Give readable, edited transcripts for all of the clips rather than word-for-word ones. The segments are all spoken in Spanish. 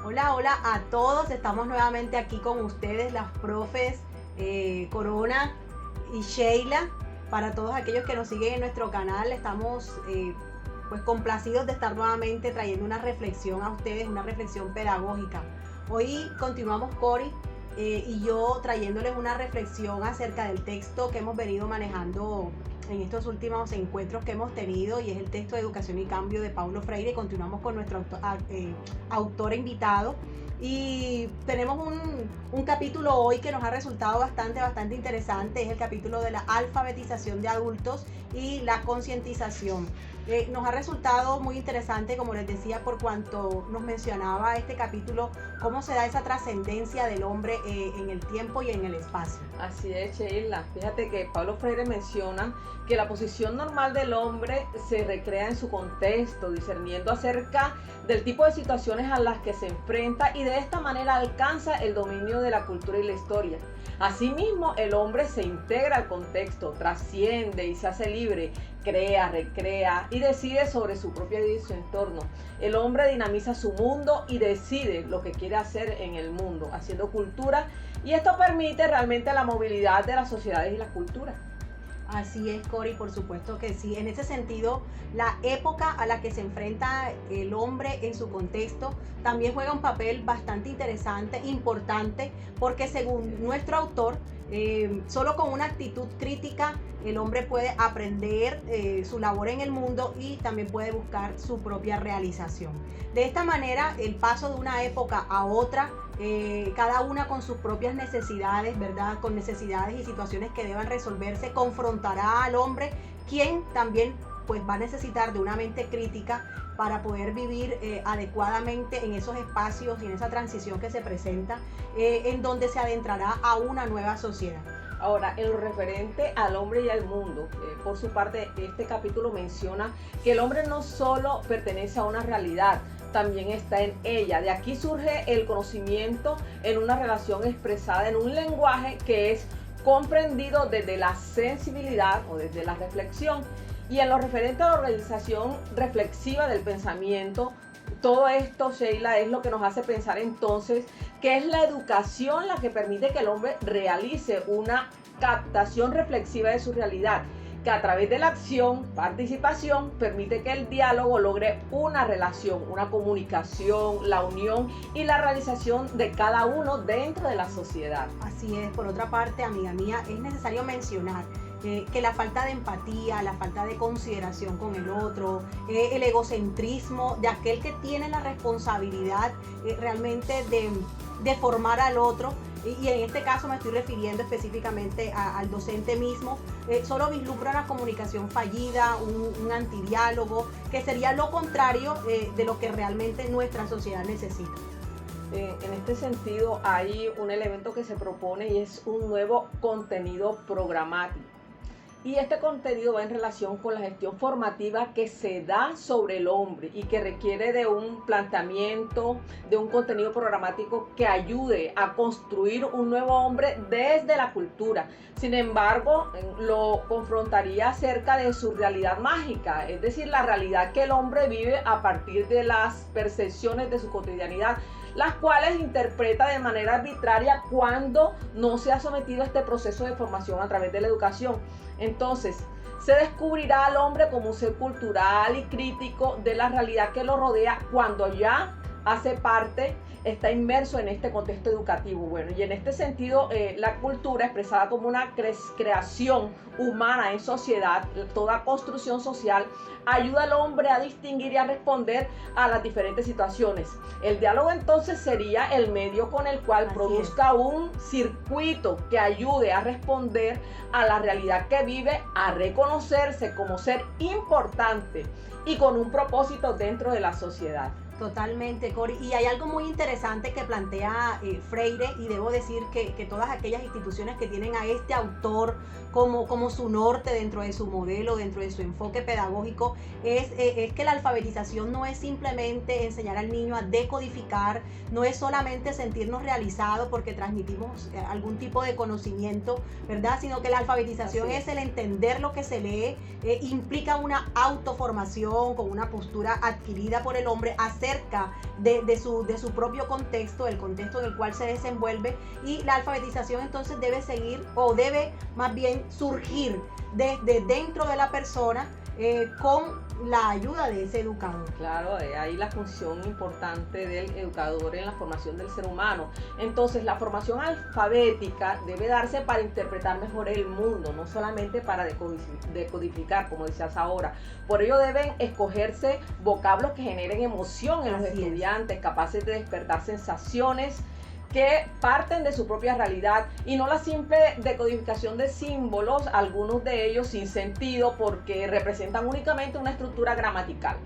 Hola, hola a todos. Estamos nuevamente aquí con ustedes, las profes Corona y Sheila. Para todos aquellos que nos siguen en nuestro canal, estamos pues complacidos de estar nuevamente trayendo una reflexión a ustedes, una reflexión pedagógica. Hoy continuamos Cori y yo trayéndoles una reflexión acerca del texto que hemos venido manejando en estos últimos encuentros que hemos tenido, y es el texto de Educación y Cambio de Paulo Freire. Continuamos con nuestro autor invitado y tenemos un capítulo hoy que nos ha resultado bastante interesante. Es el capítulo de la alfabetización de adultos y la concientización. Nos ha resultado muy interesante, como les decía, por cuanto nos mencionaba este capítulo cómo se da esa trascendencia del hombre en el tiempo y en el espacio. Así es, Sheila. Fíjate que Paulo Freire menciona que la posición normal del hombre se recrea en su contexto, discerniendo acerca del tipo de situaciones a las que se enfrenta, y de esta manera alcanza el dominio de la cultura y la historia. Asimismo, el hombre se integra al contexto, trasciende y se hace libre, crea, recrea y decide sobre su propia vida y su entorno. El hombre dinamiza su mundo y decide lo que quiere hacer en el mundo, haciendo cultura, y esto permite realmente la movilidad de las sociedades y las culturas. Así es, Cori, por supuesto que sí. En ese sentido, la época a la que se enfrenta el hombre en su contexto también juega un papel bastante interesante, importante, porque según nuestro autor, solo con una actitud crítica el hombre puede aprender su labor en el mundo y también puede buscar su propia realización. De esta manera, el paso de una época a otra, cada una con sus propias necesidades, ¿verdad? Con necesidades y situaciones que deban resolverse, confrontará al hombre, quien también pues va a necesitar de una mente crítica para poder vivir adecuadamente en esos espacios y en esa transición que se presenta, en donde se adentrará a una nueva sociedad. Ahora, en lo referente al hombre y al mundo, por su parte, este capítulo menciona que el hombre no solo pertenece a una realidad, también está en ella. De aquí surge el conocimiento en una relación expresada en un lenguaje que es comprendido desde la sensibilidad o desde la reflexión. Y en lo referente a la organización reflexiva del pensamiento, todo esto, Sheila, es lo que nos hace pensar entonces que es la educación la que permite que el hombre realice una captación reflexiva de su realidad, que a través de la acción, participación, permite que el diálogo logre una relación, una comunicación, la unión y la realización de cada uno dentro de la sociedad. Así es. Por otra parte, amiga mía, es necesario mencionar que la falta de empatía, la falta de consideración con el otro, el egocentrismo de aquel que tiene la responsabilidad realmente de formar al otro, y en este caso me estoy refiriendo específicamente al docente mismo, solo vislumbra una comunicación fallida, un antidiálogo, que sería lo contrario de lo que realmente nuestra sociedad necesita. En este sentido, hay un elemento que se propone y es un nuevo contenido programático. Y este contenido va en relación con la gestión formativa que se da sobre el hombre y que requiere de un planteamiento, de un contenido programático que ayude a construir un nuevo hombre desde la cultura. Sin embargo, lo confrontaría acerca de su realidad mágica, es decir, la realidad que el hombre vive a partir de las percepciones de su cotidianidad, las cuales interpreta de manera arbitraria cuando no se ha sometido a este proceso de formación a través de la educación. Entonces, se descubrirá al hombre como un ser cultural y crítico de la realidad que lo rodea cuando ya hace parte, está inmerso en este contexto educativo. Bueno, y en este sentido, la cultura expresada como una creación humana en sociedad, toda construcción social, ayuda al hombre a distinguir y a responder a las diferentes situaciones. El diálogo entonces sería el medio con el cual produzca un circuito que ayude a responder a la realidad que vive, a reconocerse como ser importante y con un propósito dentro de la sociedad. Totalmente, Cori. Y hay algo muy interesante que plantea Freire, y debo decir que todas aquellas instituciones que tienen a este autor como su norte dentro de su modelo, dentro de su enfoque pedagógico, es que la alfabetización no es simplemente enseñar al niño a decodificar, no es solamente sentirnos realizados porque transmitimos algún tipo de conocimiento, ¿verdad? Sino que la alfabetización es el entender lo que se lee, implica una autoformación con una postura adquirida por el hombre, hacer acerca de su propio contexto, el contexto en el cual se desenvuelve, y la alfabetización entonces debe seguir o debe más bien surgir desde dentro de la persona con la ayuda de ese educador. Claro, ahí la función importante del educador en la formación del ser humano. Entonces, la formación alfabética debe darse para interpretar mejor el mundo, no solamente para decodificar, como decías ahora. Por ello deben escogerse vocablos que generen emoción en los estudiantes, capaces de despertar sensaciones que parten de su propia realidad y no la simple decodificación de símbolos, algunos de ellos sin sentido porque representan únicamente una estructura gramatical,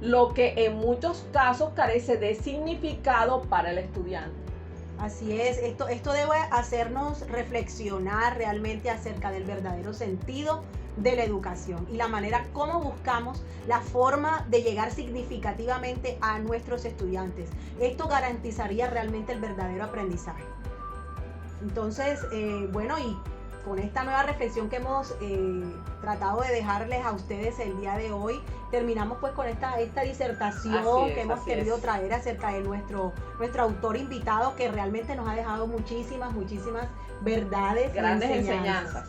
lo que en muchos casos carece de significado para el estudiante. Así es, esto debe hacernos reflexionar realmente acerca del verdadero sentido de la educación y la manera como buscamos la forma de llegar significativamente a nuestros estudiantes. Esto garantizaría realmente el verdadero aprendizaje. Entonces, bueno, y con esta nueva reflexión que hemos tratado de dejarles a ustedes el día de hoy, terminamos pues con esta disertación que hemos querido traer acerca de nuestro autor invitado, que realmente nos ha dejado muchísimas verdades, grandes enseñanzas.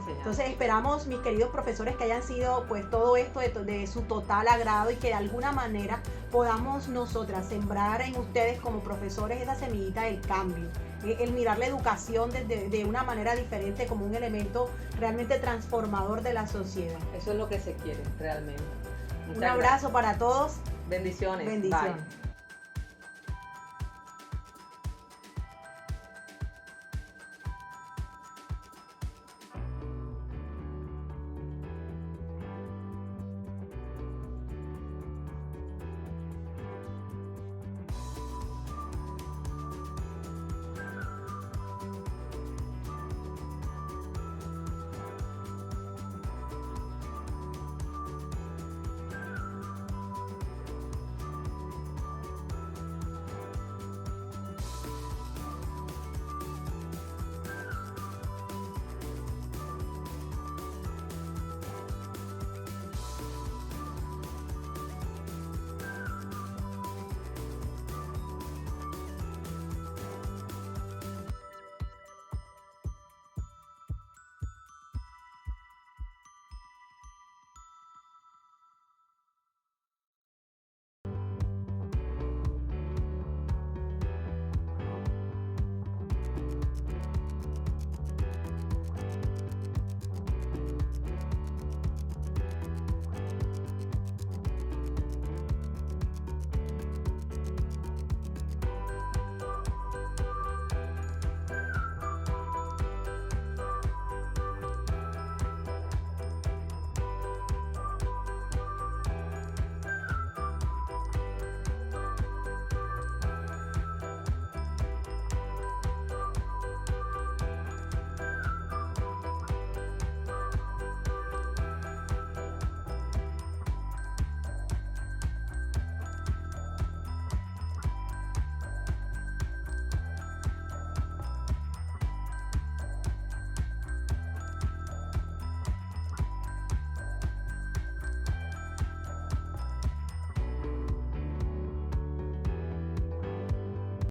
Entonces esperamos, mis queridos profesores, que hayan sido pues todo esto de su total agrado y que de alguna manera podamos nosotras sembrar en ustedes como profesores esa semillita del cambio, el mirar la educación de una manera diferente como un elemento realmente transformador de la sociedad. Eso es lo que se quiere realmente. Un abrazo para todos. Bendiciones. Bendiciones. Bye.